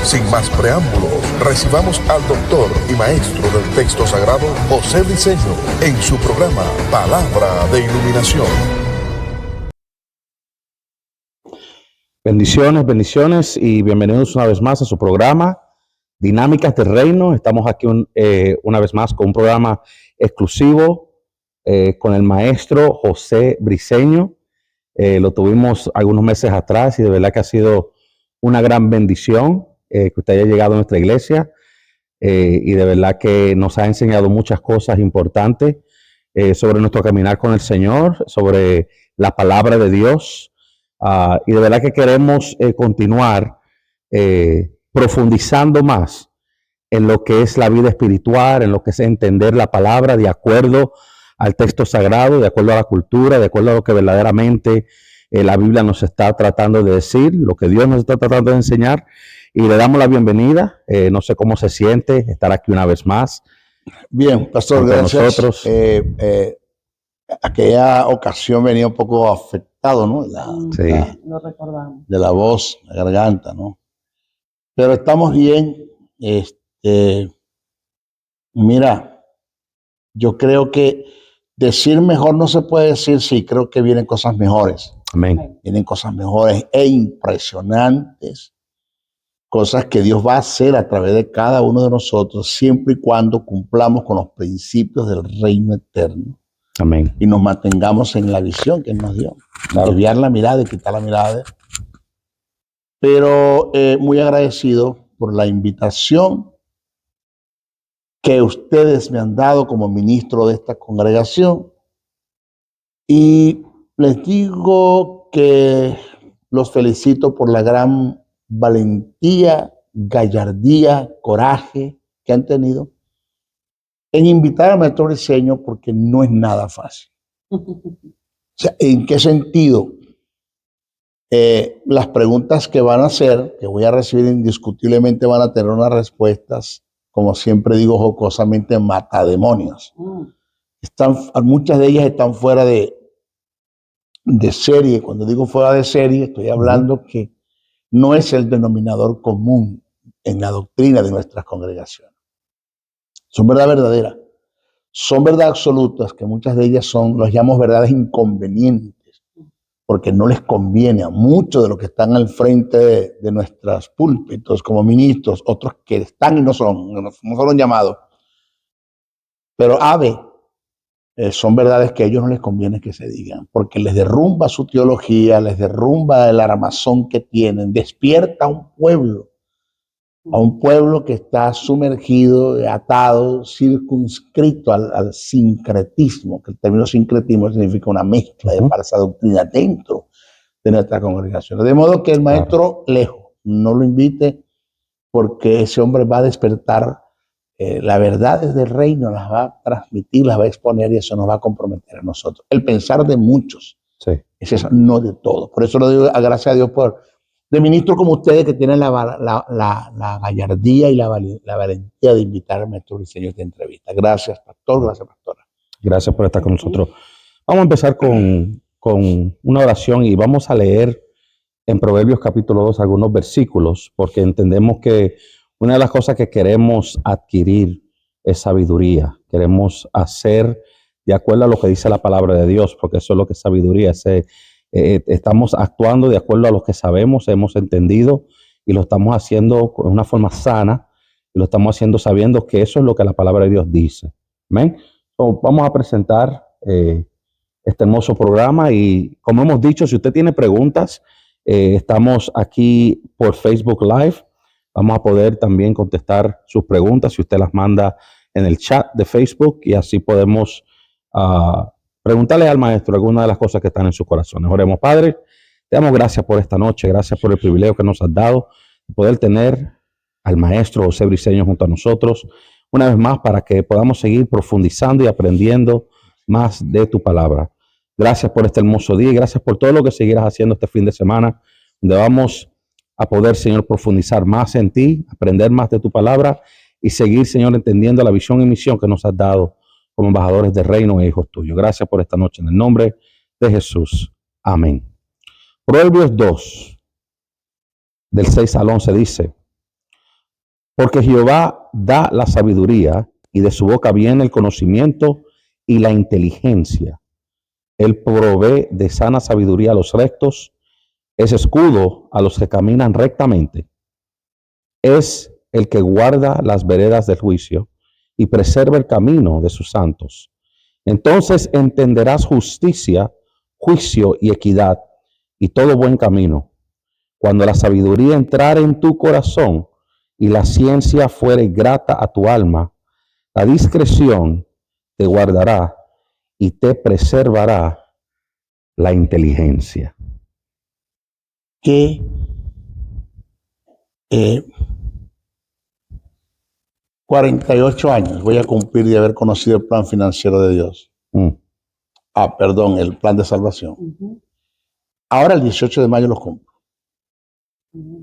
Sin más preámbulos, recibamos al doctor y maestro del texto sagrado, José Briceño, en su programa Palabra de Iluminación. Bendiciones, bendiciones y bienvenidos una vez más a su programa Dinámicas del Reino. Estamos aquí una vez más con un programa exclusivo con el maestro José Briceño. Lo tuvimos algunos meses atrás y de verdad que ha sido una gran bendición que usted haya llegado a nuestra iglesia y de verdad que nos ha enseñado muchas cosas importantes sobre nuestro caminar con el Señor, sobre la palabra de Dios. Y de verdad que queremos continuar profundizando más en lo que es la vida espiritual, en lo que es entender la palabra de acuerdo al texto sagrado, de acuerdo a la cultura, de acuerdo a lo que verdaderamente la Biblia nos está tratando de decir, lo que Dios nos está tratando de enseñar. Y le damos la bienvenida. No sé cómo se siente estar aquí una vez más. Bien, pastor, gracias. Nosotros. Aquella ocasión venía un poco afectado, ¿no? Lo recordamos. De la voz, la garganta, ¿no? Pero estamos bien. Mira, yo creo que decir mejor no se puede decir, sí, creo que vienen cosas mejores. Amén. Vienen cosas mejores e impresionantes. Cosas que Dios va a hacer a través de cada uno de nosotros, siempre y cuando cumplamos con los principios del reino eterno. Amén. Y nos mantengamos en la visión que Él nos dio. Claro. Desviar la mirada y quitar la mirada. Pero muy agradecido por la invitación que ustedes me han dado como ministro de esta congregación. Y les digo que los felicito por la gran valentía, gallardía, coraje que han tenido en invitar al maestro Briceño, porque no es nada fácil. O sea, ¿en qué sentido? Las preguntas que van a hacer, que voy a recibir indiscutiblemente, van a tener unas respuestas, como siempre digo jocosamente, matademonios. Muchas de ellas están fuera de serie. Cuando digo fuera de serie, estoy hablando que no es el denominador común en la doctrina de nuestras congregaciones. Son verdad verdadera. Son verdad absolutas, que muchas de ellas los llamamos verdades inconvenientes, porque no les conviene a muchos de los que están al frente de nuestras púlpitos como ministros, otros que están y no son llamados. Pero son verdades que a ellos no les conviene que se digan, porque les derrumba su teología, les derrumba el armazón que tienen, despierta a un pueblo que está sumergido, atado, circunscrito al sincretismo, que el término sincretismo significa una mezcla de falsa doctrina dentro de nuestra congregación. De modo que el maestro lejos, no lo invite, porque ese hombre va a despertar la verdad desde el reino, las va a transmitir, las va a exponer, y eso nos va a comprometer a nosotros. El pensar de muchos es eso, no de todos. Por eso lo digo, gracias a Dios de ministros como ustedes, que tienen la gallardía y la valentía de invitar al maestro Briceño a esta entrevista. Gracias, pastor. Gracias, pastora. Gracias por estar con nosotros. Vamos a empezar con una oración y vamos a leer en Proverbios capítulo 2 algunos versículos, porque entendemos que una de las cosas que queremos adquirir es sabiduría. Queremos hacer de acuerdo a lo que dice la palabra de Dios, porque eso es lo que es sabiduría. Estamos actuando de acuerdo a lo que sabemos, hemos entendido, y lo estamos haciendo de una forma sana, y lo estamos haciendo sabiendo que eso es lo que la palabra de Dios dice. Amén. Vamos a presentar este hermoso programa, y como hemos dicho, si usted tiene preguntas, estamos aquí por Facebook Live. Vamos a poder también contestar sus preguntas si usted las manda en el chat de Facebook, y así podemos preguntarle al maestro algunas de las cosas que están en sus corazones. Oremos. Padre, te damos gracias por esta noche, gracias por el privilegio que nos has dado de poder tener al maestro José Briceño junto a nosotros una vez más, para que podamos seguir profundizando y aprendiendo más de tu palabra. Gracias por este hermoso día y gracias por todo lo que seguirás haciendo este fin de semana, donde vamos a poder, Señor, profundizar más en ti, aprender más de tu palabra y seguir, Señor, entendiendo la visión y misión que nos has dado como embajadores del reino e hijos tuyos. Gracias por esta noche en el nombre de Jesús. Amén. Proverbios 2, del 6 al 11 dice: Porque Jehová da la sabiduría y de su boca viene el conocimiento y la inteligencia. Él provee de sana sabiduría a los rectos, es escudo a los que caminan rectamente. Es el que guarda las veredas del juicio y preserva el camino de sus santos. Entonces entenderás justicia, juicio y equidad y todo buen camino. Cuando la sabiduría entrare en tu corazón y la ciencia fuere grata a tu alma, la discreción te guardará y te preservará la inteligencia. Que 48 años voy a cumplir de haber conocido el plan financiero de Dios. Perdón, el plan de salvación. Ahora el 18 de mayo los cumplo.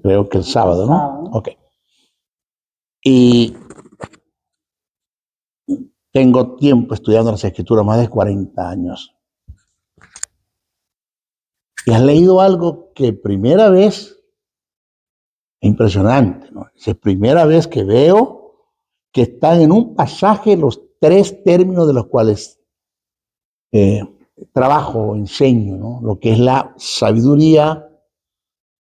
Creo que el sábado, ¿no? Ok. Y tengo tiempo estudiando las Escrituras, más de 40 años. Y has leído algo que primera vez, impresionante, ¿no? Es primera vez que veo que están en un pasaje los tres términos de los cuales trabajo, enseño, ¿no? Lo que es la sabiduría,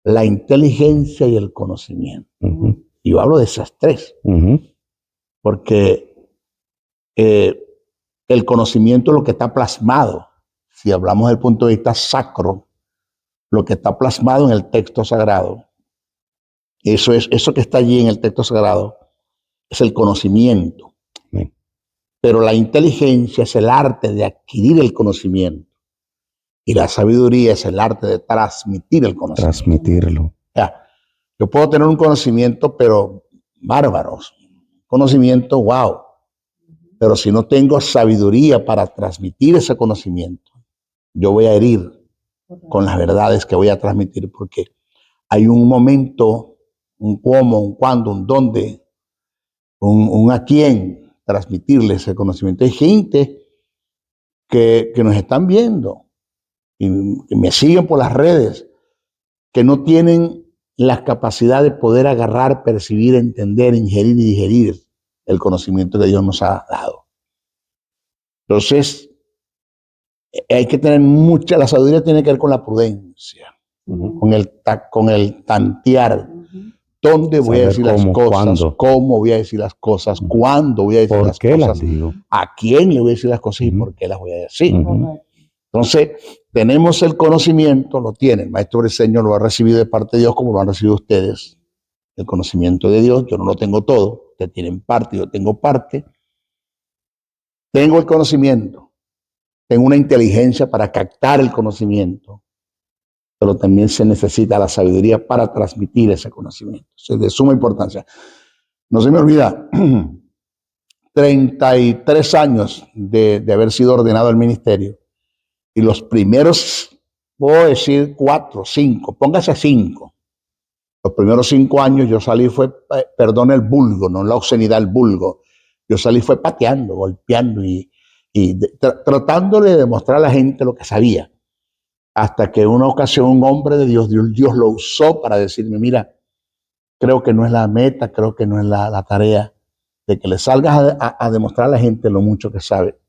la inteligencia y el conocimiento. Y yo hablo de esas tres, porque el conocimiento es lo que está plasmado, si hablamos desde el punto de vista sacro, lo que está plasmado en el texto sagrado, eso que está allí en el texto sagrado, es el conocimiento. Pero la inteligencia es el arte de adquirir el conocimiento. Y la sabiduría es el arte de transmitir el conocimiento. Transmitirlo. O sea, yo puedo tener un conocimiento, pero bárbaros. Conocimiento, wow. Pero si no tengo sabiduría para transmitir ese conocimiento, yo voy a herir con las verdades que voy a transmitir, porque hay un momento, un cómo, un cuándo, un dónde, un a quién transmitirle ese conocimiento. Hay gente que nos están viendo y que me siguen por las redes, que no tienen la capacidad de poder agarrar, percibir, entender, ingerir y digerir el conocimiento que Dios nos ha dado. Entonces, hay que tener la sabiduría tiene que ver con la prudencia, con el tantear. ¿Dónde voy a decir las cosas? ¿Cuándo? ¿Cómo voy a decir las cosas? ¿Cuándo voy a decir las cosas? ¿Por qué las digo? ¿A quién le voy a decir las cosas y por qué las voy a decir? Entonces, tenemos el conocimiento, lo tiene. El maestro Briceño lo ha recibido de parte de Dios como lo han recibido ustedes. El conocimiento de Dios, yo no lo tengo todo. Ustedes tienen parte, yo tengo parte. Tengo el conocimiento. Tengo una inteligencia para captar el conocimiento. Pero también se necesita la sabiduría para transmitir ese conocimiento. Es de suma importancia. No se me olvida, 33 años de haber sido ordenado al ministerio. Y los primeros, puedo decir 4, 5, póngase 5. Los primeros 5 años yo salí perdón el vulgo, no la obscenidad, el vulgo. Yo salí pateando, golpeando y tratándole de demostrar a la gente lo que sabía. Hasta que en una ocasión un hombre de Dios lo usó para decirme, mira, creo que no es la meta, creo que no es la tarea de que le salgas a demostrar a la gente lo mucho que sabe.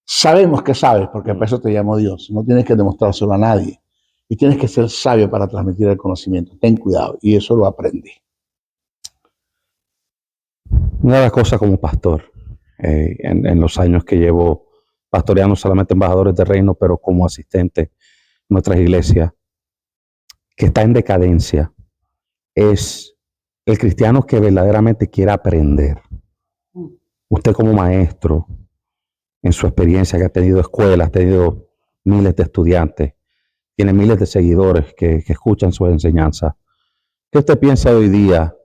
Sabemos que sabes, porque para eso te llamó Dios. No tienes que demostrárselo a nadie. Y tienes que ser sabio para transmitir el conocimiento. Ten cuidado. Y eso lo aprendí. Una de las cosas como pastor, en los años que llevo pastoreando solamente embajadores de reino, pero como asistente en nuestras iglesias, que está en decadencia, es el cristiano que verdaderamente quiere aprender. Usted como maestro, en su experiencia que ha tenido escuelas, ha tenido miles de estudiantes, tiene miles de seguidores que escuchan sus enseñanzas. ¿Qué usted piensa hoy día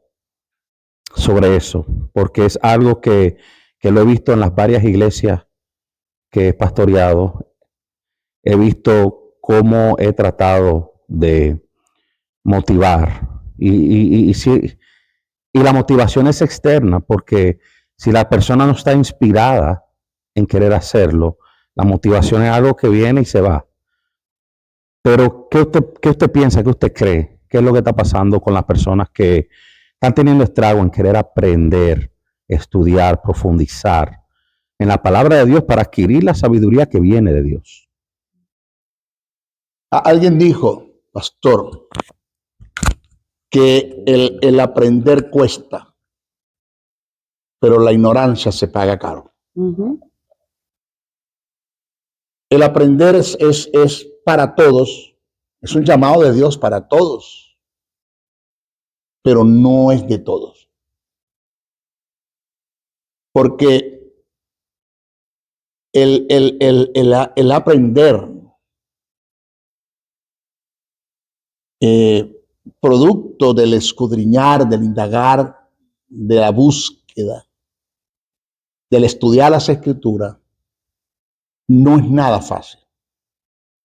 sobre eso? Porque es algo que lo he visto en las varias iglesias que he pastoreado. He visto cómo he tratado de motivar. Y la motivación es externa, porque si la persona no está inspirada en querer hacerlo, la motivación es algo que viene y se va. Pero ¿qué usted piensa, qué usted cree? ¿Qué es lo que está pasando con las personas que están teniendo estrago en querer aprender, estudiar, profundizar en la palabra de Dios para adquirir la sabiduría que viene de Dios. Alguien dijo, pastor, que el aprender cuesta, pero la ignorancia se paga caro. Ujú. El aprender es para todos, es un llamado de Dios para todos, pero no es de todos. Porque el aprender, producto del escudriñar, del indagar, de la búsqueda, del estudiar las escrituras, no es nada fácil.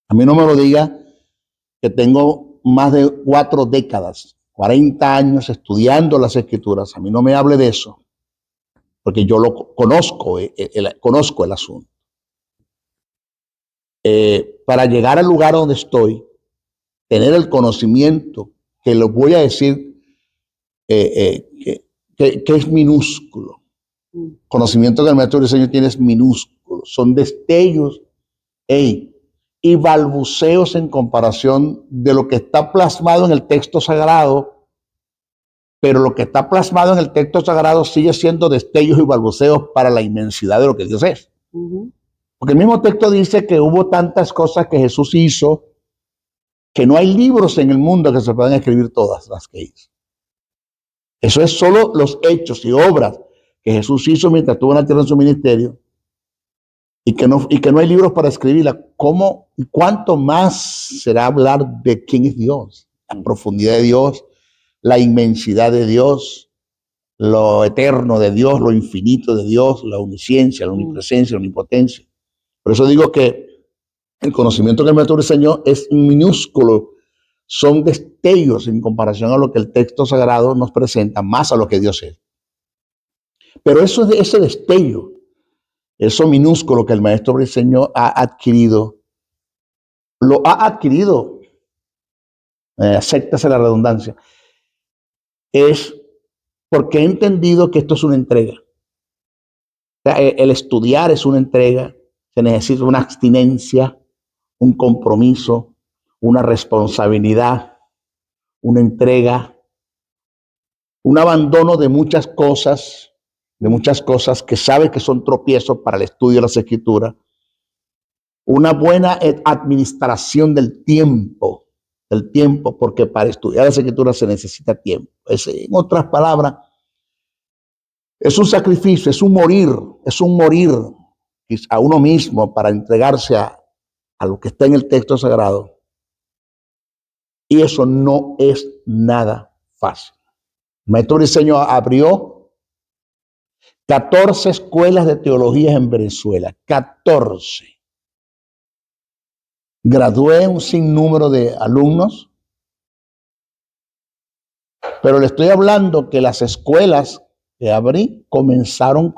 A mí no me lo diga que tengo más de 4 décadas, 40 años estudiando las escrituras. A mí no me hable de eso, porque yo lo conozco, conozco el asunto. Para llegar al lugar donde estoy, tener el conocimiento, que lo voy a decir, que es minúsculo. Conocimiento que el maestro diseño tiene es minúsculo. Son destellos y balbuceos en comparación de lo que está plasmado en el texto sagrado, pero lo que está plasmado en el texto sagrado sigue siendo destellos y balbuceos para la inmensidad de lo que Dios es. Ujú. Porque el mismo texto dice que hubo tantas cosas que Jesús hizo que no hay libros en el mundo que se puedan escribir todas las que hizo. Eso es solo los hechos y obras que Jesús hizo mientras estuvo en la tierra en su ministerio, y que no hay libros para escribirla. ¿Cómo y cuánto más será hablar de quién es Dios? La profundidad de Dios, la inmensidad de Dios, lo eterno de Dios, lo infinito de Dios, la omnisciencia, la omnipresencia, la omnipotencia. Por eso digo que el conocimiento que el maestro enseñó es minúsculo. Son destellos en comparación a lo que el texto sagrado nos presenta, más a lo que Dios es. Pero eso de ese destello, eso minúsculo que el maestro briseño ha adquirido, lo ha adquirido, acéptase la redundancia, es porque he entendido que esto es una entrega. O sea, el estudiar es una entrega, se necesita una abstinencia, un compromiso, una responsabilidad, una entrega, un abandono de muchas cosas que sabes que son tropiezos para el estudio de las escrituras, una buena administración del tiempo, porque para estudiar las escrituras se necesita tiempo. En otras palabras, es un sacrificio, es un morir a uno mismo para entregarse a lo que está en el texto sagrado. Y eso no es nada fácil. El maestro Briseño abrió 14 escuelas de teología en Venezuela, 14. Gradué un sinnúmero de alumnos, pero le estoy hablando que las escuelas que abrí comenzaron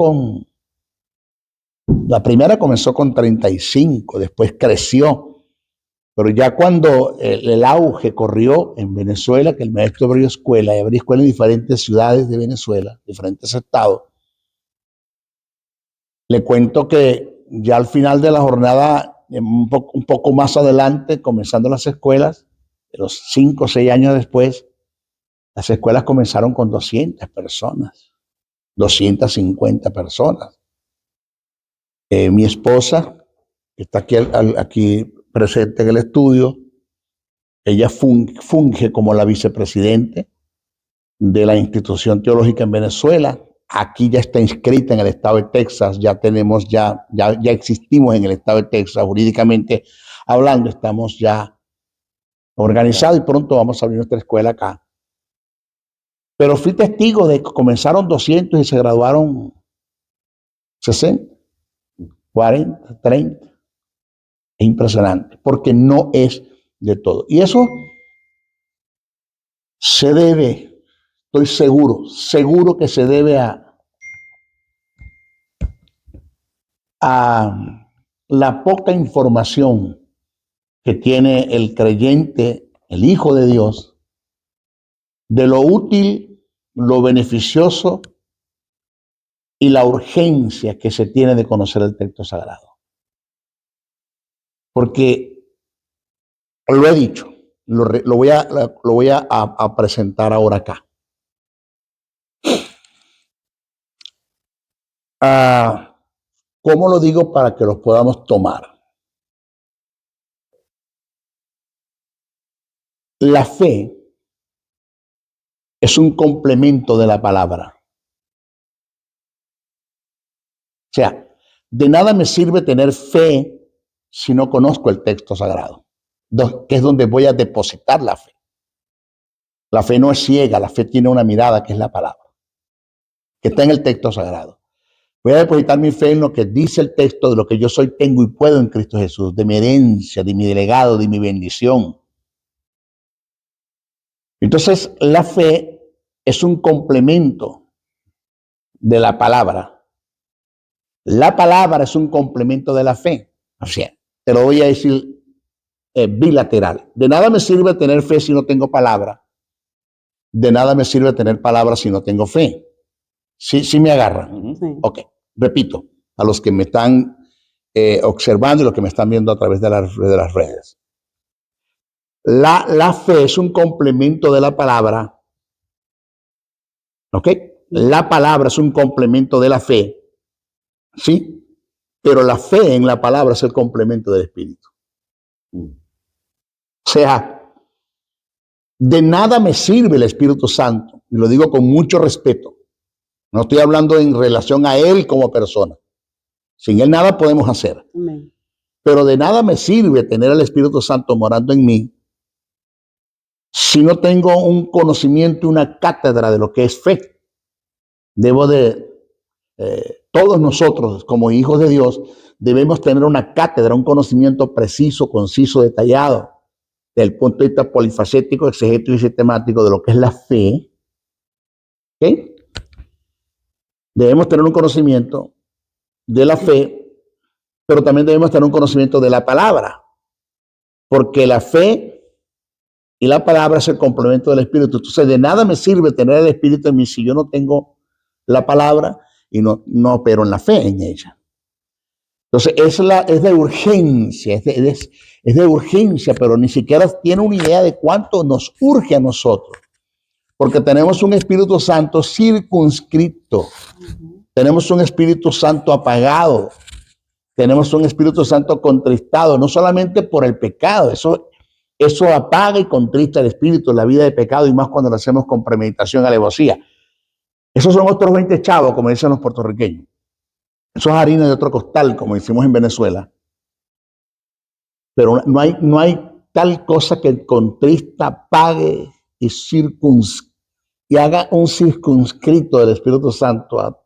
la primera comenzó con 35, después creció, pero ya cuando el auge corrió en Venezuela, que el maestro abrió escuelas en diferentes ciudades de Venezuela, diferentes estados, le cuento que ya al final de la jornada, un poco más adelante, comenzando las escuelas, de los 5 o 6 años después, las escuelas comenzaron con 200 personas, 250 personas. Mi esposa, que está aquí presente en el estudio, ella funge como la vicepresidente de la institución teológica en Venezuela. Aquí ya está inscrita en el estado de Texas, ya existimos en el estado de Texas, jurídicamente hablando, estamos ya organizados y pronto vamos a abrir nuestra escuela acá. Pero fui testigo de que comenzaron 200 y se graduaron 60, 40, 30. Es impresionante, porque no es de todo. Y eso se debe, estoy seguro que se debe a la poca información que tiene el creyente, el Hijo de Dios, de lo útil lo beneficioso y la urgencia que se tiene de conocer el texto sagrado. Porque lo he dicho, lo voy a presentar ahora acá. ¿Cómo lo digo para que los podamos tomar? La fe es un complemento de la palabra. O sea, de nada me sirve tener fe si no conozco el texto sagrado, que es donde voy a depositar la fe. La fe no es ciega, la fe tiene una mirada que es la palabra, que está en el texto sagrado. Voy a depositar mi fe en lo que dice el texto de lo que yo soy, tengo y puedo en Cristo Jesús, de mi herencia, de mi delegado, de mi bendición. Entonces, la fe es un complemento de la palabra. La palabra es un complemento de la fe. O sea, te lo voy a decir bilateral. De nada me sirve tener fe si no tengo palabra. De nada me sirve tener palabra si no tengo fe. ¿Sí me agarran? Sí. Ok, repito, a los que me están observando y los que me están viendo a través de las redes. La fe es un complemento de la palabra. ¿Ok? La palabra es un complemento de la fe. ¿Sí? Pero la fe en la palabra es el complemento del Espíritu. O sea, de nada me sirve el Espíritu Santo, y lo digo con mucho respeto. No estoy hablando en relación a Él como persona. Sin Él nada podemos hacer. Amén. Pero de nada me sirve tener al Espíritu Santo morando en mí si no tengo un conocimiento, una cátedra de lo que es fe. Debo de, todos nosotros como hijos de Dios, debemos tener una cátedra, un conocimiento preciso, conciso, detallado, desde el punto de vista polifacético, exegético y sistemático de lo que es la fe. ¿Ok? Debemos tener un conocimiento de la fe, pero también debemos tener un conocimiento de la palabra, porque la fe y la palabra es el complemento del Espíritu. Entonces, de nada me sirve tener el Espíritu en mí si yo no tengo la palabra y no opero en la fe en ella. Entonces, es de urgencia, es de urgencia, pero ni siquiera tiene una idea de cuánto nos urge a nosotros, porque tenemos un Espíritu Santo circunscrito, tenemos un Espíritu Santo apagado, tenemos un Espíritu Santo contristado, no solamente por el pecado, eso apaga y contrista el espíritu en la vida de pecado, y más cuando lo hacemos con premeditación, alevosía. Esos son otros 20 chavos, como dicen los puertorriqueños. Eso es harina de otro costal, como decimos en Venezuela. Pero no hay tal cosa que contrista, apague y haga un circunscrito del Espíritu Santo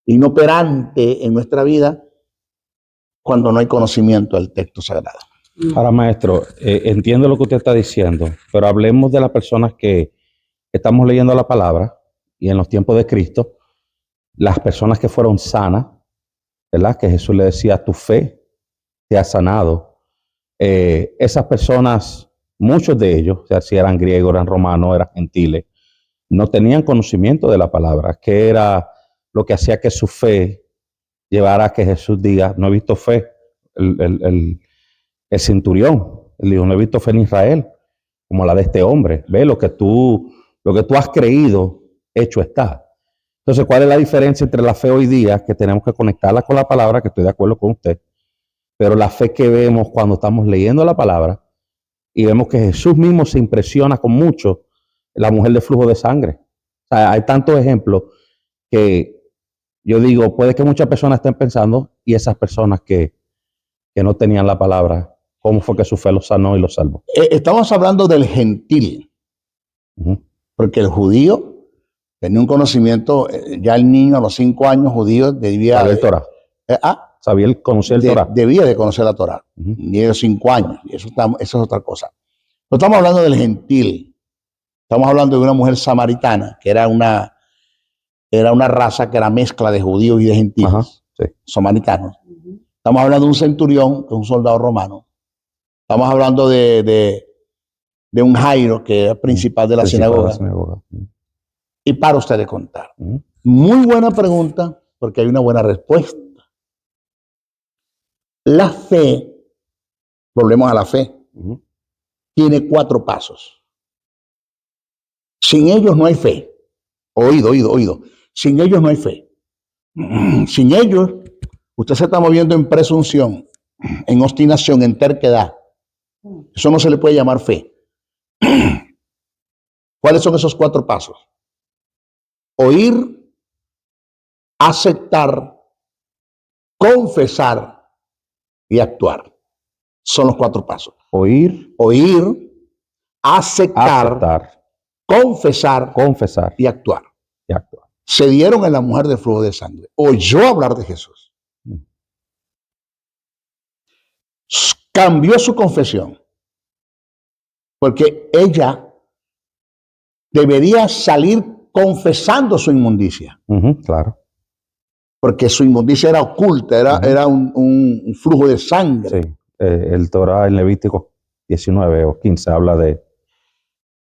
inoperante en nuestra vida cuando no hay conocimiento del texto sagrado. Ahora, maestro, entiendo lo que usted está diciendo, pero hablemos de las personas que estamos leyendo la palabra y en los tiempos de Cristo, las personas que fueron sanas, ¿verdad? Que Jesús le decía, tu fe te ha sanado. Esas personas, muchos de ellos, o sea, si eran griegos, eran romanos, eran gentiles, no tenían conocimiento de la palabra, que era lo que hacía que su fe llevara a que Jesús diga, no he visto fe. El centurión, él dijo, no he visto fe en Israel, como la de este hombre. Ve, lo que tú has creído, hecho está. Entonces, ¿cuál es la diferencia entre la fe hoy día, que tenemos que conectarla con la palabra, que estoy de acuerdo con usted, pero la fe que vemos cuando estamos leyendo la palabra y vemos que Jesús mismo se impresiona con mucho, la mujer de flujo de sangre? O sea, hay tantos ejemplos que yo digo, puede que muchas personas estén pensando, y esas personas que no tenían la palabra, ¿cómo fue que su fe los sanó y los salvó? Estamos hablando del gentil, porque el judío tenía un conocimiento, ya el niño a los 5 años judío debía... Sabía el Torah. Sabía conocer el Torah. Debía de conocer la Torah, ni de los 5 años, y eso es otra cosa. No estamos hablando del gentil, estamos hablando de una mujer samaritana, que era una raza que era mezcla de judíos y de gentiles, sí. Samaritanos. Estamos hablando de un centurión, que es un soldado romano. Estamos hablando de un Jairo, que era principal de la sinagoga. y para usted de contar. Ujú. Muy buena pregunta, porque hay una buena respuesta. La fe, volvemos a la fe, Ujú. tiene 4 pasos. Sin ellos no hay fe. Oído. Sin ellos no hay fe. Sin ellos, usted se está moviendo en presunción, en obstinación, en terquedad. Eso no se le puede llamar fe. ¿Cuáles son esos 4 pasos? Oír, aceptar, confesar y actuar. Son los 4 pasos. Oír, Oír, aceptar, aceptar, confesar confesar y actuar. y actuar. Se dieron en la mujer del flujo de sangre. Oyó hablar de Jesús. Cambió su confesión. Porque ella debería salir confesando su inmundicia. Ujú, claro. Porque su inmundicia era oculta, era un flujo de sangre. Sí. El Torah en Levítico 19 o 15 habla de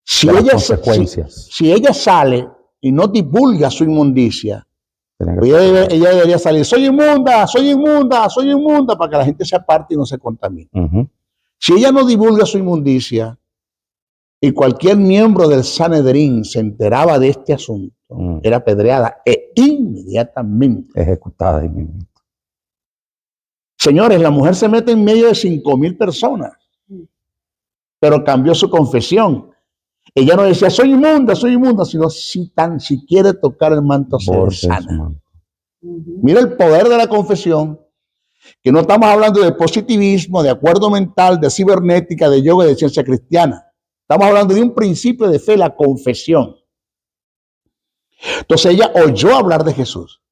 Si las ella, consecuencias. si ella sale y no divulga su inmundicia, Tienen que pues ser- ella debería salir, soy inmunda, para que la gente se aparte y no se contamine. Ujú. Si ella no divulga su inmundicia y cualquier miembro del Sanedrín se enteraba de este asunto, era apedreada e inmediatamente. Ejecutada ahí mismo. Señores, la mujer se mete en medio de 5,000 personas, pero cambió su confesión. Ella no decía, soy inmunda, sino si quiere tocar el manto se Borde de su sana. manto. Mira el poder de la confesión, que no estamos hablando de positivismo, de acuerdo mental, de cibernética, de yoga y de ciencia cristiana. Estamos hablando de un principio de fe, la confesión. Entonces ella oyó hablar de Jesús.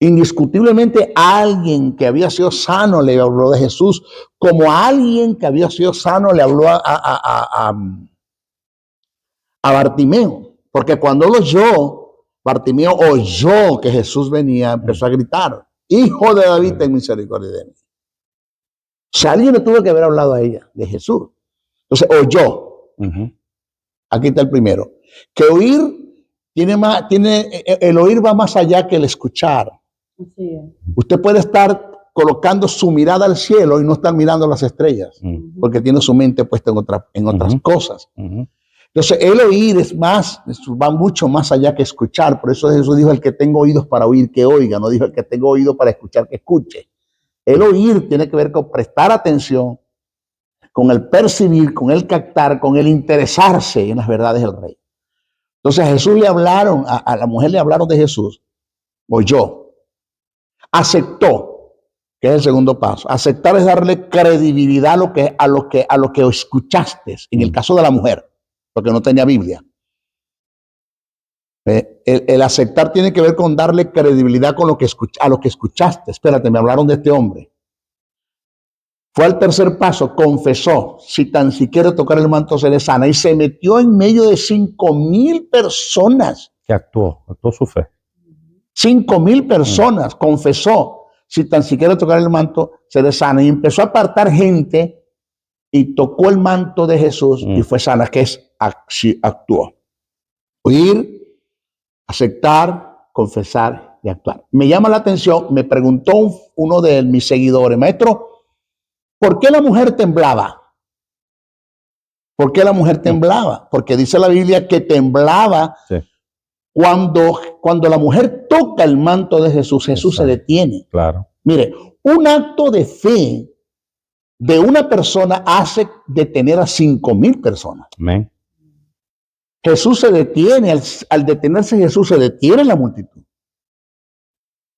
Indiscutiblemente alguien que había sido sano le habló de Jesús, como alguien que había sido sano le habló a Bartimeo. Porque cuando lo oyó, Bartimeo oyó que Jesús venía, empezó a gritar, Hijo de David, ten misericordia de mí. O sea, alguien le tuvo que haber hablado a ella de Jesús. Entonces oyó. Ujú. Aquí está el primero. Que oír el oír va más allá que el escuchar. Así es. Usted puede estar colocando su mirada al cielo y no estar mirando las estrellas, porque tiene su mente puesta en otras cosas. Ujú. Entonces, el oír va mucho más allá que escuchar. Por eso Jesús dijo, el que tenga oídos para oír, que oiga. No dijo, el que tenga oídos para escuchar, que escuche. El oír tiene que ver con prestar atención, con el percibir, con el captar, con el interesarse en las verdades del Rey. Entonces, a Jesús le hablaron, a la mujer le hablaron de Jesús, oyó, aceptó, que es el segundo paso. Aceptar es darle credibilidad a lo que escuchaste, en el caso de la mujer, porque no tenía Biblia. El aceptar tiene que ver con darle credibilidad con a lo que escuchaste. Espérate, me hablaron de este hombre. Fue al tercer paso, confesó, si tan siquiera tocar el manto se le sana, y se metió en medio de 5,000 personas. Que actuó su fe. 5,000 personas, confesó, si tan siquiera tocar el manto se le sana, y empezó a apartar gente y tocó el manto de Jesús y fue sana, que es actuó. Oír, aceptar, confesar y actuar. Me llama la atención, me preguntó uno de mis seguidores, maestro, ¿por qué la mujer temblaba? ¿Por qué la mujer temblaba? Porque dice la Biblia que temblaba. Sí. Cuando la mujer toca el manto de Jesús, Jesús se detiene. Claro. Mire, un acto de fe de una persona hace detener a 5,000 personas. Amén. Jesús se detiene, al detenerse Jesús se detiene la multitud.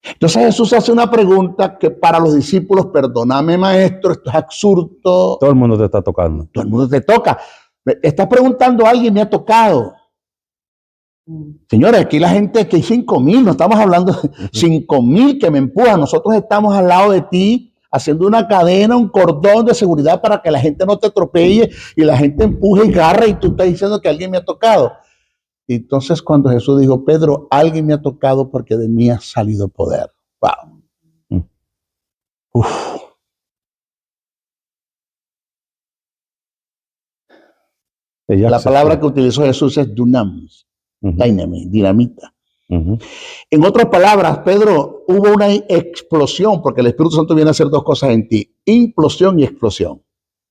Entonces Jesús hace una pregunta que para los discípulos, perdóname maestro, esto es absurdo. Todo el mundo te está tocando. Todo el mundo te toca. Me estás preguntando a alguien, me ha tocado. Señores, aquí la gente, que hay 5,000, no estamos hablando de 5,000 que me empujan. Nosotros estamos al lado de ti, haciendo una cadena, un cordón de seguridad para que la gente no te atropelle y la gente empuje y agarra y tú estás diciendo que alguien me ha tocado. Y entonces cuando Jesús dijo, Pedro, alguien me ha tocado porque de mí ha salido poder. Wow. Uf. La palabra que utilizó Jesús es dunamis. dinamita. Ujú. En otras palabras, Pedro, hubo una explosión, porque el Espíritu Santo viene a hacer dos cosas en ti: implosión y explosión.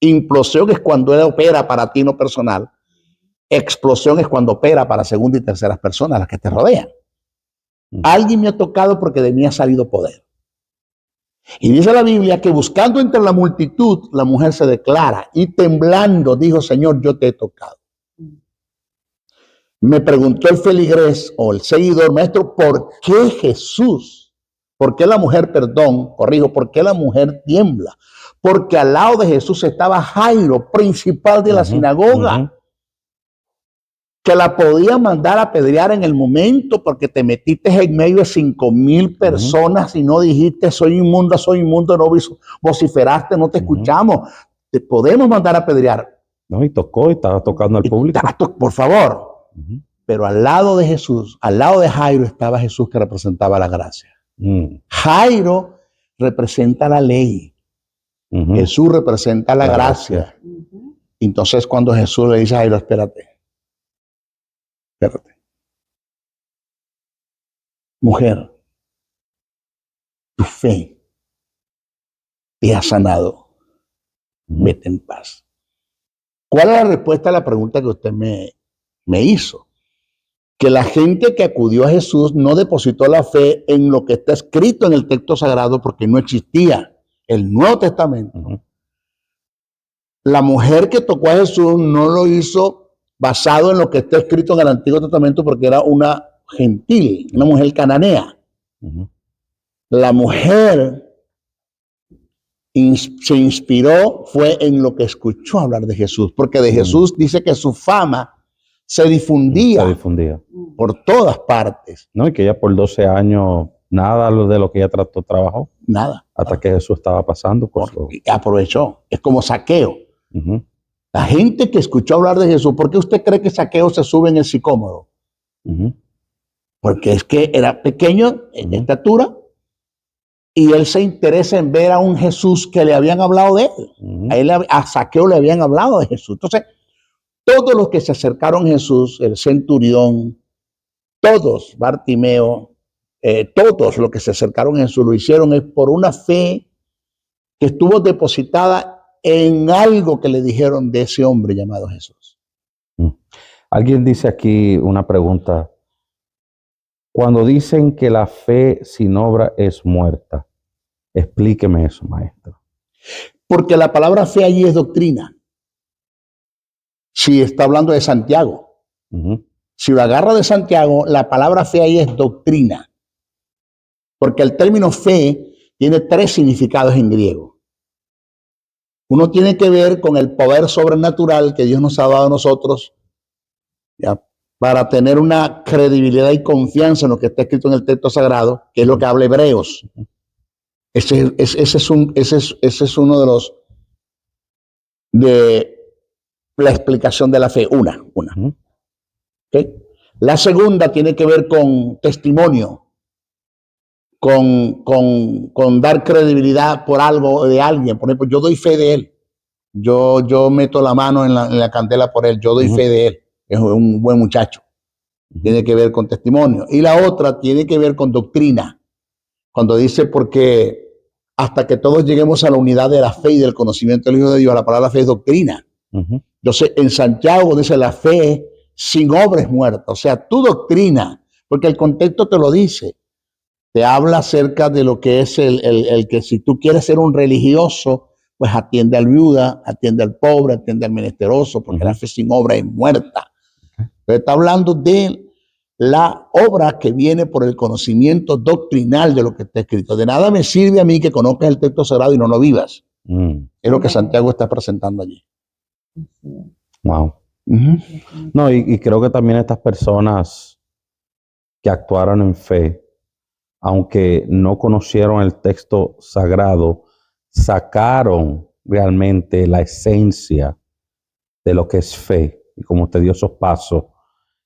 Implosión es cuando Él opera para ti, no personal. Explosión es cuando opera para segunda y terceras personas, las que te rodean. Alguien me ha tocado porque de mí ha salido poder. Y dice la Biblia que buscando entre la multitud, la mujer se declara y temblando dijo: Señor, yo te he tocado. Me preguntó el feligrés o el seguidor: maestro, ¿por qué Jesús? ¿Por qué la mujer, por qué la mujer tiembla? Porque al lado de Jesús estaba Jairo, principal de la sinagoga, que la podía mandar a apedrear en el momento porque te metiste en medio de 5,000 personas y no dijiste soy inmunda, no vociferaste, no te escuchamos. Te podemos mandar a apedrear. No, y tocó, y estaba tocando al público. Por favor. Pero al lado de Jesús, al lado de Jairo, estaba Jesús, que representaba la gracia. Jairo representa la ley. Jesús representa la gracia. Entonces, cuando Jesús le dice a Jairo: espérate. Mujer, tu fe te ha sanado. Vete en paz. ¿Cuál es la respuesta a la pregunta que usted me hizo? Que la gente que acudió a Jesús no depositó la fe en lo que está escrito en el texto sagrado, porque no existía el Nuevo Testamento. La mujer que tocó a Jesús no lo hizo basado en lo que está escrito en el Antiguo Testamento, porque era una gentil, una mujer cananea. La mujer se inspiró fue en lo que escuchó hablar de Jesús, porque de Jesús dice que su fama se difundía por todas partes. No, y que ella por 12 años, nada de lo que ella trabajó. Nada. Hasta que Jesús estaba pasando. Y aprovechó. Es como Zaqueo. La gente que escuchó hablar de Jesús, ¿por qué usted cree que Zaqueo se sube en el sicómoro? Porque es que era pequeño en estatura y él se interesa en ver a un Jesús que le habían hablado de él. A Zaqueo le habían hablado de Jesús. Entonces, todos los que se acercaron a Jesús, el centurión, todos, Bartimeo, todos los que se acercaron a Jesús lo hicieron es por una fe que estuvo depositada en algo que le dijeron de ese hombre llamado Jesús. Alguien dice aquí una pregunta. Cuando dicen que la fe sin obra es muerta, explíqueme eso, maestro. Porque la palabra fe allí es doctrina. Si está hablando de Santiago, si lo agarra de Santiago, la palabra fe ahí es doctrina. Porque el término fe tiene 3 significados en griego. Uno tiene que ver con el poder sobrenatural que Dios nos ha dado a nosotros, ¿ya?, para tener una credibilidad y confianza en lo que está escrito en el texto sagrado, que es lo que habla Hebreos. Ese es uno de los de la explicación de la fe. Una. ¿Okay? La segunda tiene que ver con testimonio, con dar credibilidad por algo de alguien. Por ejemplo, yo doy fe de él. Yo meto la mano en la candela por él. Yo doy fe de él. Es un buen muchacho. Tiene que ver con testimonio. Y la otra tiene que ver con doctrina. Cuando dice, porque hasta que todos lleguemos a la unidad de la fe y del conocimiento del Hijo de Dios, la palabra fe es doctrina. Entonces, en Santiago dice la fe sin obra es muerta. O sea, tu doctrina, porque el contexto te lo dice, te habla acerca de lo que es el que si tú quieres ser un religioso, pues atiende al viuda, atiende al pobre, atiende al menesteroso, porque la fe sin obra es muerta. Entonces, está hablando de la obra que viene por el conocimiento doctrinal de lo que está escrito. De nada me sirve a mí que conozcas el texto sagrado y no lo vivas. Es lo que Santiago está presentando allí. Wow. No, y creo que también estas personas que actuaron en fe, aunque no conocieron el texto sagrado, sacaron realmente la esencia de lo que es fe. Y como usted dio esos pasos,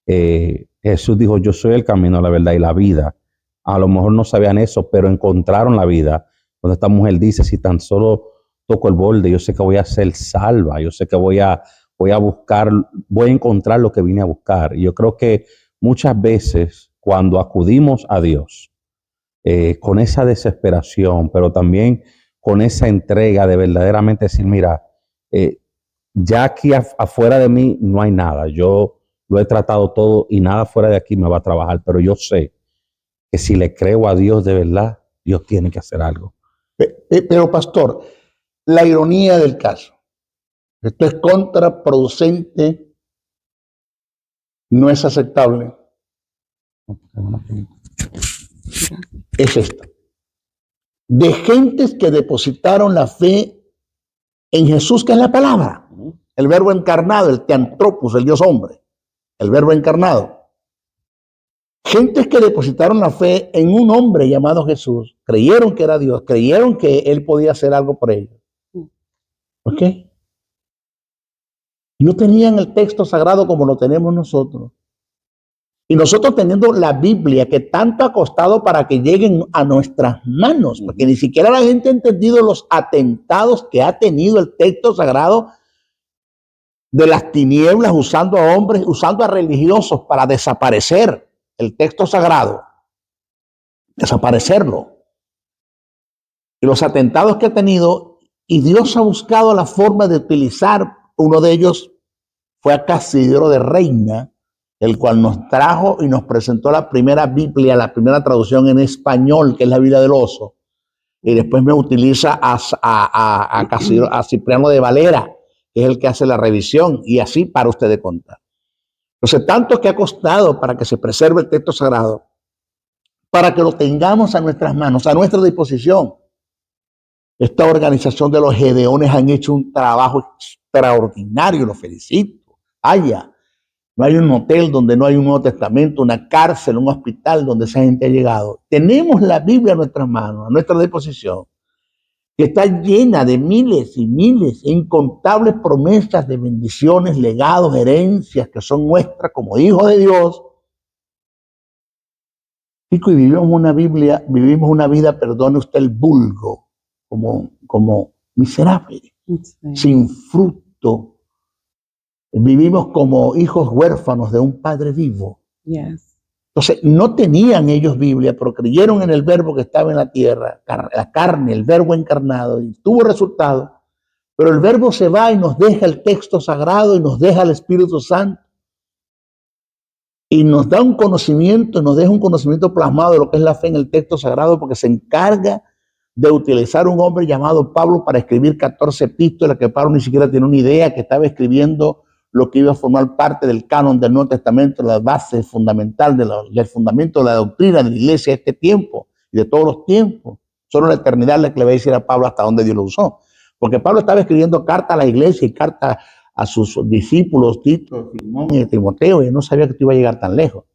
Jesús dijo, yo soy el camino, la verdad y la vida. A lo mejor no sabían eso, pero encontraron la vida. Cuando esta mujer dice, si tan solo toco el borde, yo sé que voy a ser salva, yo sé que voy a buscar, voy a encontrar lo que vine a buscar. Y yo creo que muchas veces cuando acudimos a Dios con esa desesperación, pero también con esa entrega de verdaderamente decir, mira, ya aquí afuera de mí no hay nada, yo lo he tratado todo y nada fuera de aquí me va a trabajar, pero yo sé que si le creo a Dios de verdad, Dios tiene que hacer algo. Pero pastor, la ironía del caso, esto es contraproducente, no es aceptable, es esto. De gentes que depositaron la fe en Jesús, que es la palabra, el verbo encarnado, el teantropos, el Dios hombre, el verbo encarnado. Gentes que depositaron la fe en un hombre llamado Jesús, creyeron que era Dios, creyeron que Él podía hacer algo por ellos. ¿Ok? Y no tenían el texto sagrado como lo tenemos nosotros. Y nosotros teniendo la Biblia que tanto ha costado para que lleguen a nuestras manos, porque ni siquiera la gente ha entendido los atentados que ha tenido el texto sagrado de las tinieblas, usando a hombres, usando a religiosos para desaparecer el texto sagrado, desaparecerlo. Y los atentados que ha tenido, y Dios ha buscado la forma de utilizar, uno de ellos fue a Casimiro de Reina, el cual nos trajo y nos presentó la primera Biblia, la primera traducción en español, que es la Biblia del Oso. Y después me utiliza a Cipriano de Valera, que es el que hace la revisión, y así para usted de contar. Entonces, tanto que ha costado para que se preserve el texto sagrado, para que lo tengamos a nuestras manos, a nuestra disposición. Esta organización de los Gedeones han hecho un trabajo extraordinario, los felicito. No hay un hotel donde no hay un Nuevo Testamento, una cárcel, un hospital donde esa gente ha llegado. Tenemos la Biblia a nuestras manos, a nuestra disposición, que está llena de miles y miles, incontables promesas de bendiciones, legados, herencias que son nuestras como hijos de Dios. Y vivimos una vida, perdone usted el vulgo, como miserable, sin fruto. Vivimos como hijos huérfanos de un padre vivo. Entonces, no tenían ellos Biblia, pero creyeron en el verbo que estaba en la tierra, la carne, el verbo encarnado, y tuvo resultado. Pero el verbo se va y nos deja el texto sagrado y nos deja el Espíritu Santo. Y nos da un conocimiento, nos deja un conocimiento plasmado de lo que es la fe en el texto sagrado, porque se encarga de utilizar un hombre llamado Pablo para escribir 14 epístolas, que Pablo ni siquiera tenía una idea, que estaba escribiendo lo que iba a formar parte del canon del Nuevo Testamento, la base fundamental del fundamento de la doctrina de la iglesia de este tiempo y de todos los tiempos. Solo la eternidad es la que le va a decir a Pablo hasta dónde Dios lo usó. Porque Pablo estaba escribiendo cartas a la iglesia y cartas a sus discípulos, Tito, Simón y Timoteo, y no sabía que esto iba a llegar tan lejos.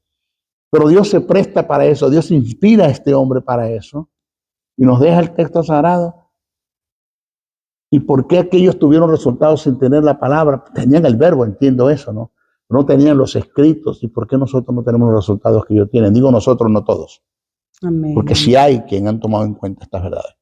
Pero Dios se presta para eso, Dios inspira a este hombre para eso, y nos deja el texto sagrado. ¿Y por qué aquellos tuvieron resultados sin tener la palabra? Tenían el verbo, entiendo eso, ¿no? No tenían los escritos. ¿Y por qué nosotros no tenemos los resultados que ellos tienen? Digo nosotros, no todos. Amén. Porque sí hay quien han tomado en cuenta estas verdades.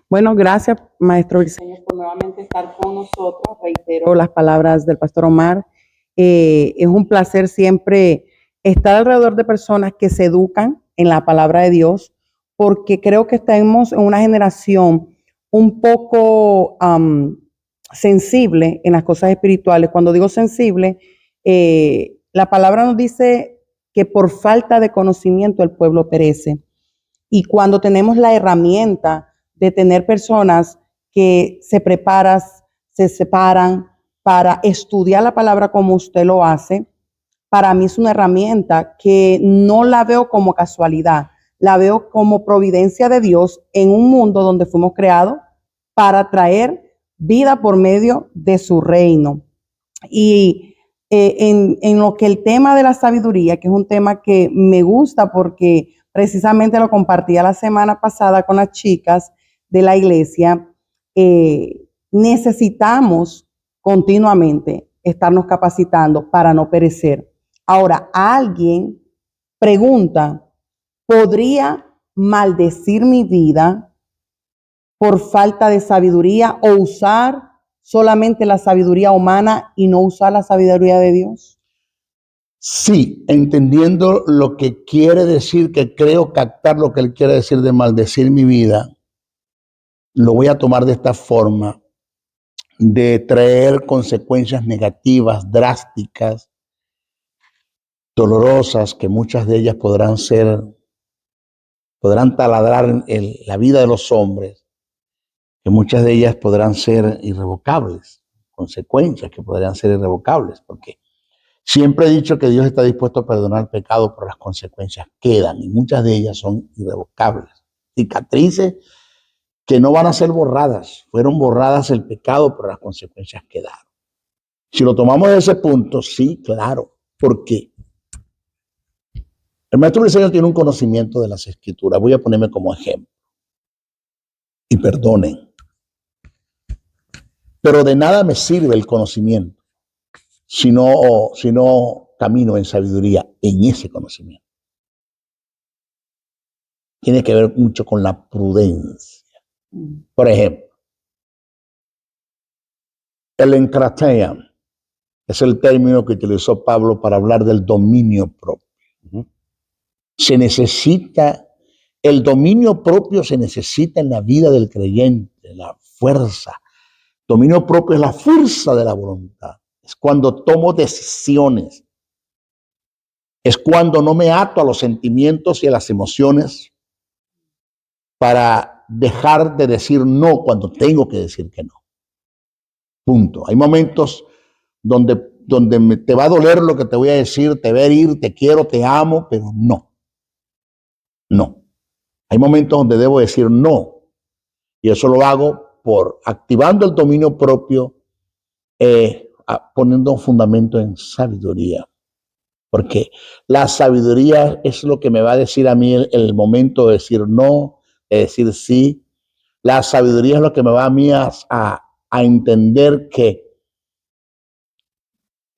Bueno, gracias, maestro Briceño, por nuevamente estar con nosotros. Reitero las palabras del pastor Omar. Es un placer siempre estar alrededor de personas que se educan en la palabra de Dios, porque creo que estamos en una generación un poco sensible en las cosas espirituales. Cuando digo sensible, la palabra nos dice que por falta de conocimiento el pueblo perece. Y cuando tenemos la herramienta de tener personas que se preparan, se separan para estudiar la palabra como usted lo hace, para mí es una herramienta que no la veo como casualidad, la veo como providencia de Dios en un mundo donde fuimos creados para traer vida por medio de su reino. Y en lo que el tema de la sabiduría, que es un tema que me gusta porque precisamente lo compartía la semana pasada con las chicas de la iglesia, necesitamos continuamente estarnos capacitando para no perecer. Ahora, alguien pregunta, ¿podría maldecir mi vida por falta de sabiduría o usar solamente la sabiduría humana y no usar la sabiduría de Dios? Sí, entendiendo lo que quiere decir, que creo captar lo que él quiere decir de maldecir mi vida, lo voy a tomar de esta forma, de traer consecuencias negativas, drásticas, dolorosas, que muchas de ellas podrán taladrar la vida de los hombres, que muchas de ellas podrán ser irrevocables, consecuencias que podrían ser irrevocables, porque siempre he dicho que Dios está dispuesto a perdonar el pecado, pero las consecuencias quedan y muchas de ellas son irrevocables. Cicatrices que no van a ser borradas. Fueron borradas el pecado, pero las consecuencias quedaron. Si lo tomamos de ese punto, sí, claro. ¿Por qué? El maestro Briceño tiene un conocimiento de las Escrituras. Voy a ponerme como ejemplo. Y perdonen. Pero de nada me sirve el conocimiento si no camino en sabiduría en ese conocimiento. Tiene que ver mucho con la prudencia. Por ejemplo, el enkrateia es el término que utilizó Pablo para hablar del dominio propio. Se necesita, el dominio propio se necesita en la vida del creyente, la fuerza. Dominio propio es la fuerza de la voluntad. Es cuando tomo decisiones. Es cuando no me ato a los sentimientos y a las emociones para dejar de decir no cuando tengo que decir que no. Punto. Hay momentos donde te va a doler lo que te voy a decir, te va a herir, te quiero, te amo, pero no. No. Hay momentos donde debo decir no. Y eso lo hago por activando el dominio propio, poniendo un fundamento en sabiduría. Porque la sabiduría es lo que me va a decir a mí el momento de decir no, de decir sí. La sabiduría es lo que me va a mí a entender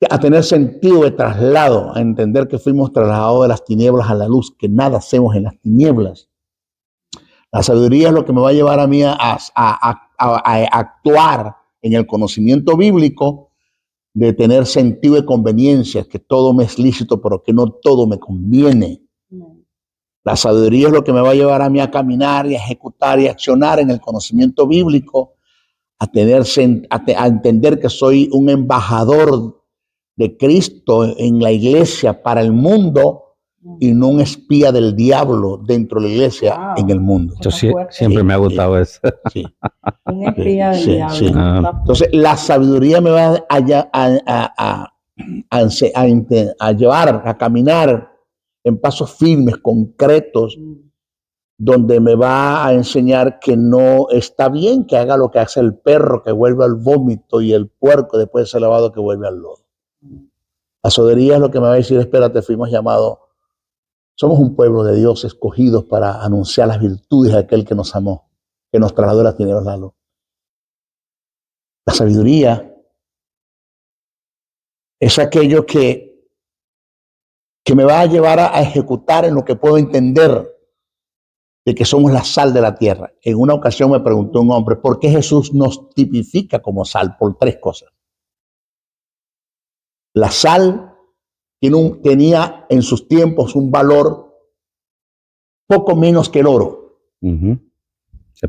a tener sentido de traslado, a entender que fuimos trasladados de las tinieblas a la luz, que nada hacemos en las tinieblas. La sabiduría es lo que me va a llevar a mí a actuar en el conocimiento bíblico, de tener sentido de conveniencia, que todo me es lícito, pero que no todo me conviene. La sabiduría es lo que me va a llevar a mí a caminar y a ejecutar y a accionar en el conocimiento bíblico, a entender que soy un embajador de Cristo en la iglesia para el mundo y no un espía del diablo dentro de la iglesia en el mundo. Yo siempre me ha gustado eso. Sí. Un espía del diablo. Sí. Entonces, la sabiduría me va a llevar a caminar en pasos firmes, concretos, donde me va a enseñar que no está bien que haga lo que hace el perro, que vuelve al vómito, y el puerco después de ser lavado que vuelve al lodo. La sabiduría es lo que me va a decir: espérate, fuimos llamados, somos un pueblo de Dios escogidos para anunciar las virtudes de aquel que nos amó, que nos trasladó de las tinieblas a la luz. La sabiduría es aquello que me va a llevar a ejecutar en lo que puedo entender de que somos la sal de la tierra. En una ocasión me preguntó un hombre, ¿por qué Jesús nos tipifica como sal? Por tres cosas. La sal tenía en sus tiempos un valor poco menos que el oro.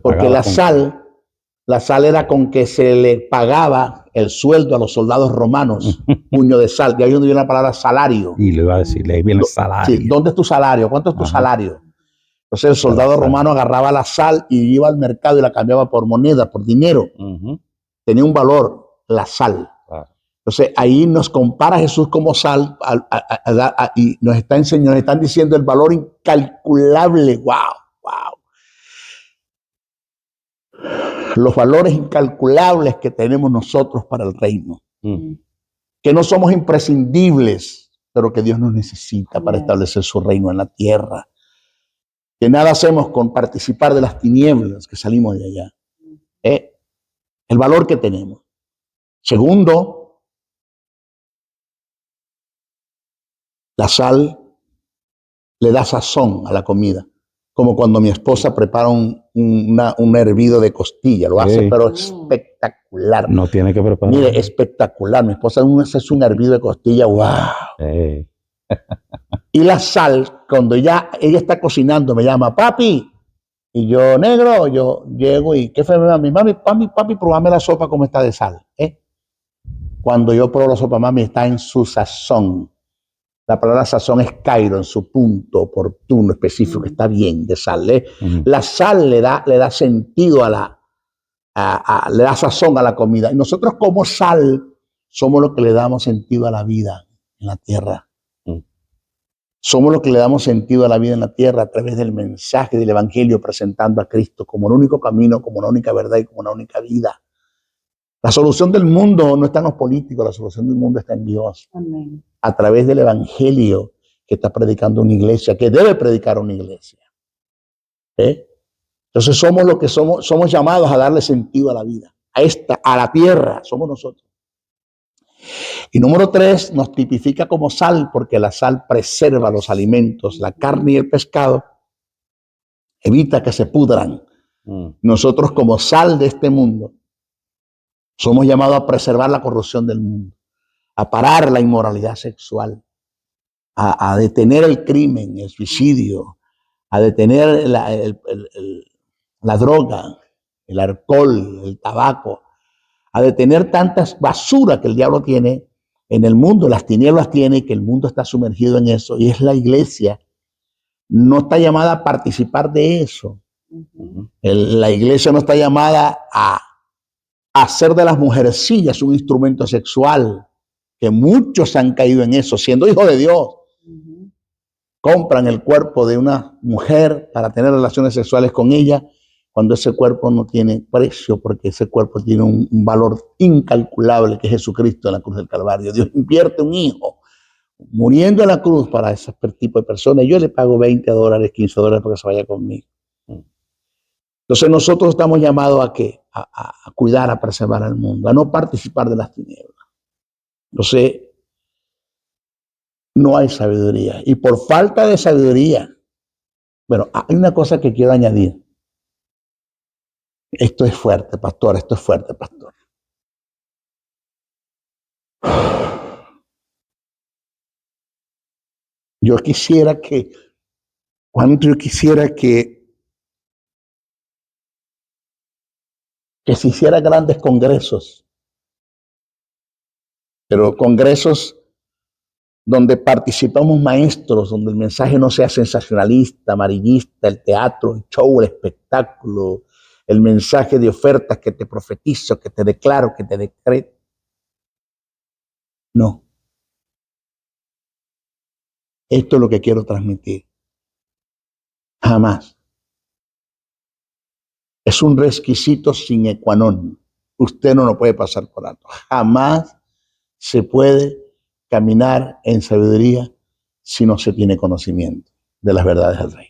Porque la sal era con que se le pagaba el sueldo a los soldados romanos, puño de sal. De ahí donde viene la palabra salario. Y le iba a decir, le viene el salario. Sí, ¿dónde es tu salario? ¿Cuánto es tu salario? Entonces el soldado romano agarraba la sal y iba al mercado y la cambiaba por moneda, por dinero. Tenía un valor, la sal. Entonces ahí nos compara Jesús como sal y nos está enseñando, nos están diciendo el valor incalculable. ¡Wow! Los valores incalculables que tenemos nosotros para el reino. Que no somos imprescindibles, pero que Dios nos necesita para establecer su reino en la tierra. Que nada hacemos con participar de las tinieblas que salimos de allá. El valor que tenemos. Segundo, la sal le da sazón a la comida. Como cuando mi esposa prepara un hervido de costilla. Lo hace, pero espectacular. No tiene que preparar. Mire, espectacular. Mi esposa hace un hervido de costilla. ¡Wow! Y la sal, cuando ella está cocinando, me llama, papi. Y yo, negro, yo llego y, ¿qué fue, mami? Papi, probame la sopa como está de sal. Cuando yo pruebo la sopa, mami, está en su sazón. La palabra sazón es cairo, en su punto oportuno, específico, está bien, de sal. La sal le da sentido le da sazón a la comida. Y nosotros como sal somos los que le damos sentido a la vida en la tierra. Somos los que le damos sentido a la vida en la tierra a través del mensaje del Evangelio, presentando a Cristo como el único camino, como la única verdad y como la única vida. La solución del mundo no está en los políticos, la solución del mundo está en Dios. Amén. A través del Evangelio que está predicando una iglesia, que debe predicar una iglesia. Entonces somos los que somos llamados a darle sentido a la vida, a la tierra, somos nosotros. Y número 3, nos tipifica como sal, porque la sal preserva los alimentos, la carne y el pescado, evita que se pudran. Nosotros como sal de este mundo, somos llamados a preservar la corrupción del mundo, a parar la inmoralidad sexual, a detener el crimen, el suicidio, a detener la droga, el alcohol, el tabaco, a detener tantas basuras que el diablo tiene en el mundo, las tinieblas tiene y que el mundo está sumergido en eso. Y es la iglesia, no está llamada a participar de eso. La iglesia no está llamada a hacer de las mujercillas un instrumento sexual, que muchos han caído en eso, siendo hijos de Dios. Compran el cuerpo de una mujer para tener relaciones sexuales con ella, cuando ese cuerpo no tiene precio, porque ese cuerpo tiene un valor incalculable, que es Jesucristo en la cruz del Calvario. Dios invierte un hijo muriendo en la cruz para ese tipo de personas. Yo le pago $20, $15 para que se vaya conmigo. Entonces nosotros estamos llamados a ¿qué? A cuidar, a preservar al mundo, a no participar de las tinieblas. Entonces, no hay sabiduría. Y por falta de sabiduría, bueno, hay una cosa que quiero añadir. Esto es fuerte, pastor, esto es fuerte, pastor. Yo quisiera que se hicieran grandes congresos, pero congresos donde participamos maestros, donde el mensaje no sea sensacionalista, amarillista, el teatro, el show, el espectáculo, el mensaje de ofertas que te profetizo, que te declaro, que te decreto. No. Esto es lo que quiero transmitir. Jamás. Es un requisito sine qua non. Usted no lo puede pasar por alto. Jamás se puede caminar en sabiduría si no se tiene conocimiento de las verdades del Rey.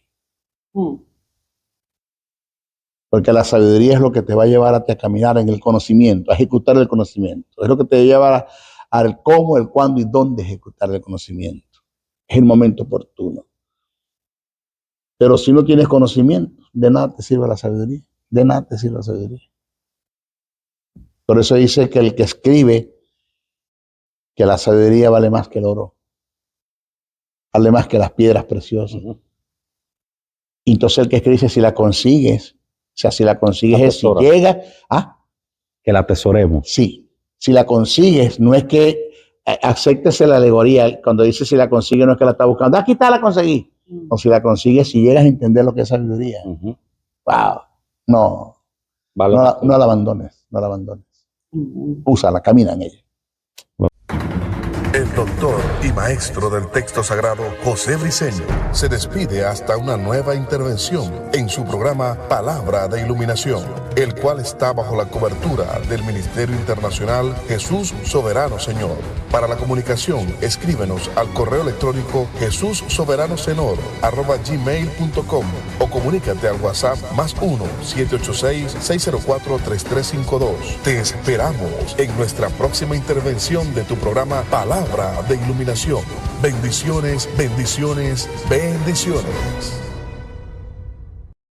Porque la sabiduría es lo que te va a llevar a caminar en el conocimiento, a ejecutar el conocimiento. Es lo que te lleva al cómo, el cuándo y dónde ejecutar el conocimiento. Es el momento oportuno. Pero si no tienes conocimiento, de nada te sirve la sabiduría. De nada te sirve la sabiduría. Por eso dice que el que escribe que la sabiduría vale más que el oro, vale más que las piedras preciosas. Y entonces el que escribe dice, si la consigues, o sea, si la consigues es si llega, que la atesoremos. Sí, si la consigues, no es que acéptese la alegoría, cuando dice si la consigues no es que la está buscando, aquí está, la conseguí. O si la consigues, si llegas a entender lo que es sabiduría. Wow, no la abandones, no la abandones. Úsala, camina en ella. El doctor y maestro del texto sagrado, José Briceño, se despide hasta una nueva intervención en su programa Palabra de Iluminación, el cual está bajo la cobertura del Ministerio Internacional Jesús Soberano Señor. Para la comunicación, escríbenos al correo electrónico jesussoberanosenor@gmail.com o comunícate al WhatsApp +1 786-604-3352. Te esperamos en nuestra próxima intervención de tu programa Palabra de Iluminación. Bendiciones, bendiciones, bendiciones.